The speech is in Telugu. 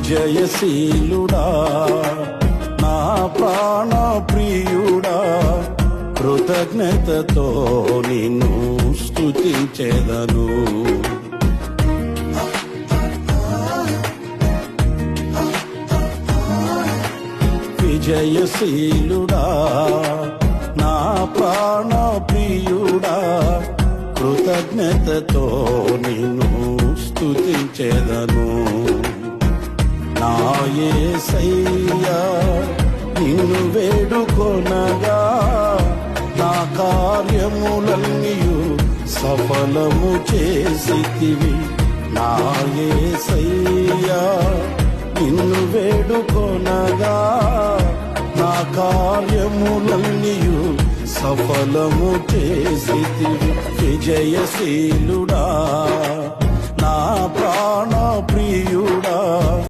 విజయశీలుడా నా ప్రాణ ప్రియుడా కృతజ్ఞతతో నిన్ను స్తుతించెదను. విజయశీలుడా నా ప్రాణ ప్రియుడా కృతజ్ఞతతో నిన్ను స్తుతించెదను. నా యేసయ్యా నిన్ను వేడుకొనగా నా కార్యములన్నీయు సఫలము చేసితివి. నా యేసయ్యా నిన్ను వేడుకొనగా నా కార్యములన్నీయు సఫలము చేసితివి. విజయశీలుడా నా ప్రాణ ప్రియుడా